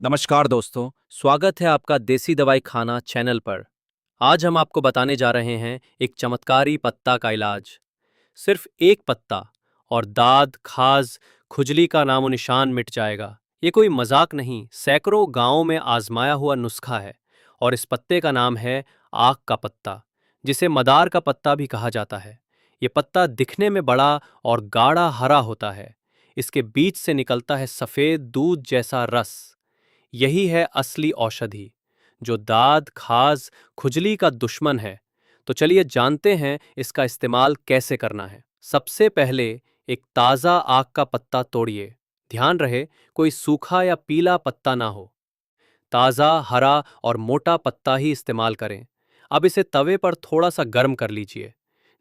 नमस्कार दोस्तों, स्वागत है आपका देसी दवाई खाना चैनल पर। आज हम आपको बताने जा रहे हैं एक चमत्कारी पत्ता का इलाज। सिर्फ एक पत्ता और दाद, खाज, खुजली का नामो निशान मिट जाएगा। ये कोई मजाक नहीं, सैकड़ों गांवों में आजमाया हुआ नुस्खा है। और इस पत्ते का नाम है आक का पत्ता, जिसे मदार का पत्ता भी कहा जाता है। ये पत्ता दिखने में बड़ा और गाढ़ा हरा होता है। इसके बीच से निकलता है सफेद दूध जैसा रस। यही है असली औषधि, जो दाद, खाज, खुजली का दुश्मन है। तो चलिए जानते हैं इसका इस्तेमाल कैसे करना है। सबसे पहले एक ताज़ा आक का पत्ता तोड़िए। ध्यान रहे कोई सूखा या पीला पत्ता ना हो। ताज़ा, हरा और मोटा पत्ता ही इस्तेमाल करें। अब इसे तवे पर थोड़ा सा गर्म कर लीजिए।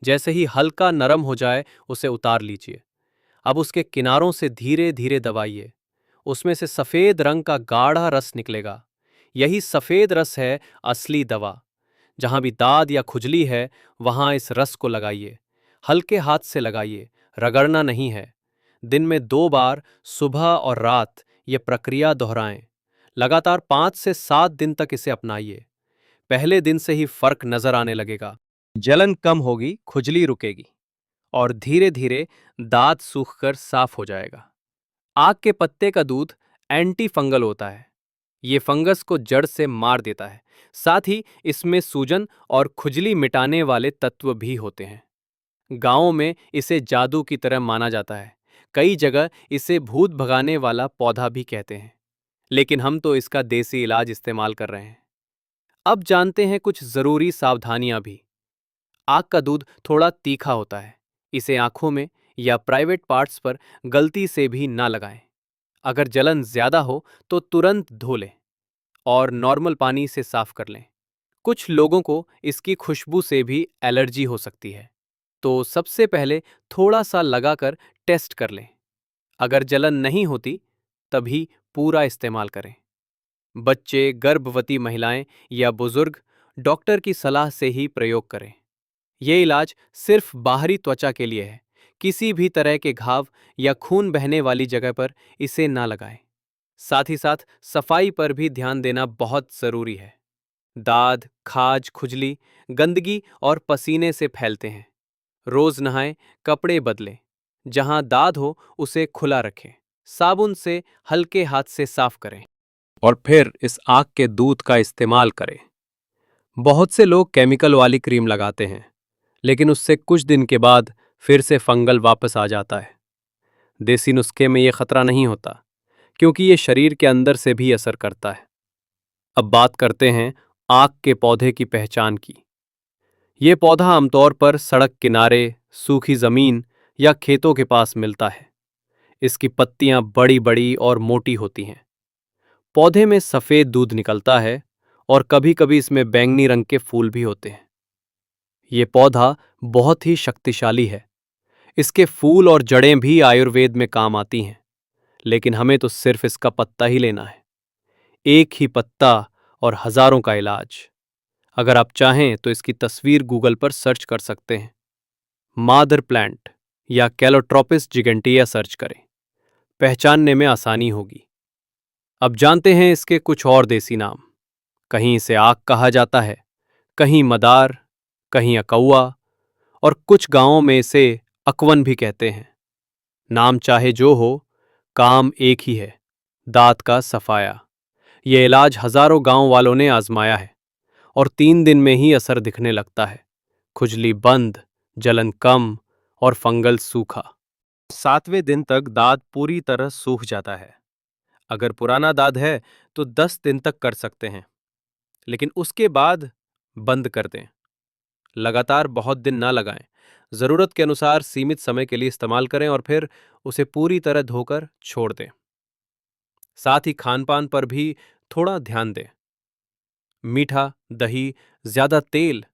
जैसे ही हल्का नरम हो जाए उसे उतार लीजिए। अब उसके किनारों से धीरे धीरे दबाइए। उसमें से सफेद रंग का गाढ़ा रस निकलेगा। यही सफेद रस है असली दवा। जहां भी दाद या खुजली है वहां इस रस को लगाइए। हल्के हाथ से लगाइए, रगड़ना नहीं है। दिन में 2 बार, सुबह और रात, ये प्रक्रिया दोहराएं। लगातार 5 से 7 दिन तक इसे अपनाइए। पहले दिन से ही फर्क नजर आने लगेगा। जलन कम होगी, खुजली रुकेगी और धीरे धीरे दांत सूखकर साफ हो जाएगा। आक के पत्ते का दूध एंटी फंगल होता है। ये फंगस को जड़ से मार देता है। साथ ही इसमें सूजन और खुजली मिटाने वाले तत्व भी होते हैं। गांवों में इसे जादू की तरह माना जाता है। कई जगह इसे भूत भगाने वाला पौधा भी कहते हैं। लेकिन हम तो इसका देसी इलाज इस्तेमाल कर रहे हैं। अब जानते हैं कुछ जरूरी सावधानियां भी। आक का दूध थोड़ा तीखा होता है। इसे आंखों में या प्राइवेट पार्ट्स पर गलती से भी ना लगाएं। अगर जलन ज्यादा हो तो तुरंत धो लें और नॉर्मल पानी से साफ कर लें। कुछ लोगों को इसकी खुशबू से भी एलर्जी हो सकती है, तो सबसे पहले थोड़ा सा लगाकर टेस्ट कर लें। अगर जलन नहीं होती तभी पूरा इस्तेमाल करें। बच्चे, गर्भवती महिलाएं या बुजुर्ग डॉक्टर की सलाह से ही प्रयोग करें। यह इलाज सिर्फ बाहरी त्वचा के लिए है। किसी भी तरह के घाव या खून बहने वाली जगह पर इसे ना लगाएं। साथ ही साथ सफाई पर भी ध्यान देना बहुत जरूरी है। दाद, खाज, खुजली गंदगी और पसीने से फैलते हैं। रोज नहाएं, कपड़े बदलें। जहां दाद हो उसे खुला रखें। साबुन से हल्के हाथ से साफ करें और फिर इस आग के दूध का इस्तेमाल करें। बहुत से लोग केमिकल वाली क्रीम लगाते हैं, लेकिन उससे कुछ दिन के बाद फिर से फंगल वापस आ जाता है। देसी नुस्खे में यह खतरा नहीं होता, क्योंकि ये शरीर के अंदर से भी असर करता है। अब बात करते हैं आक के पौधे की पहचान की। ये पौधा आमतौर पर सड़क किनारे, सूखी जमीन या खेतों के पास मिलता है। इसकी पत्तियां बड़ी बड़ी और मोटी होती हैं। पौधे में सफेद दूध निकलता है और कभी कभी इसमें बैंगनी रंग के फूल भी होते हैं। ये पौधा बहुत ही शक्तिशाली है। इसके फूल और जड़ें भी आयुर्वेद में काम आती हैं। लेकिन हमें तो सिर्फ इसका पत्ता ही लेना है। एक ही पत्ता और हजारों का इलाज। अगर आप चाहें तो इसकी तस्वीर गूगल पर सर्च कर सकते हैं। मादर प्लांट या कैलोट्रोपिस जिगेंटिया सर्च करें। पहचानने में आसानी होगी। अब जानते हैं इसके कुछ और देसी नाम। कहीं इसे आक कहा जाता है, कहीं मदार, कहीं अकौआ और कुछ गांवों में इसे अकवन भी कहते हैं। नाम चाहे जो हो, काम एक ही है, दांत का सफाया। ये इलाज हजारों गांव वालों ने आजमाया है और 3 दिन में ही असर दिखने लगता है। खुजली बंद, जलन कम और फंगल सूखा। 7वें दिन तक दांत पूरी तरह सूख जाता है। अगर पुराना दांत है तो 10 दिन तक कर सकते हैं, लेकिन उसके बाद बंद कर दें। लगातार बहुत दिन ना लगाएं। जरूरत के अनुसार सीमित समय के लिए इस्तेमाल करें और फिर उसे पूरी तरह धोकर छोड़ दें। साथ ही खान-पान पर भी थोड़ा ध्यान दें। मीठा, दही, ज्यादा तेल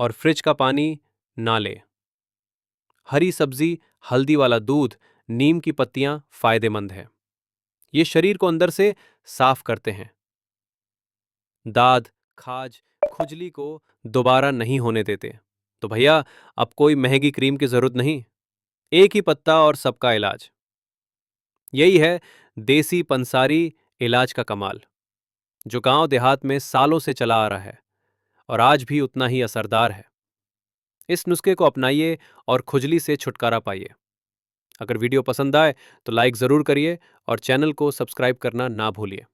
और फ्रिज का पानी ना लें। हरी सब्जी, हल्दी वाला दूध, नीम की पत्तियां फायदेमंद हैं। ये शरीर को अंदर से साफ करते हैं। दाद, खाज, खुजली को दोबारा नहीं होने देते। तो भैया, अब कोई महंगी क्रीम की जरूरत नहीं। एक ही पत्ता और सबका इलाज। यही है देसी पंसारी इलाज का कमाल, जो गांव देहात में सालों से चला आ रहा है और आज भी उतना ही असरदार है। इस नुस्खे को अपनाइए और खुजली से छुटकारा पाइए। अगर वीडियो पसंद आए तो लाइक ज़रूर करिए और चैनल को सब्सक्राइब करना ना भूलिए।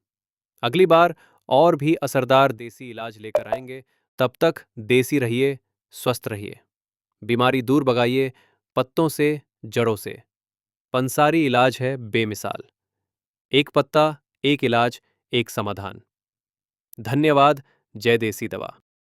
अगली बार और भी असरदार देसी इलाज लेकर आएंगे। तब तक देसी रहिए, स्वस्थ रहिए, बीमारी दूर भगाइए, पत्तों से, जड़ों से। पंसारी इलाज है बेमिसाल। एक पत्ता, एक इलाज, एक समाधान। धन्यवाद। जय देसी दवा।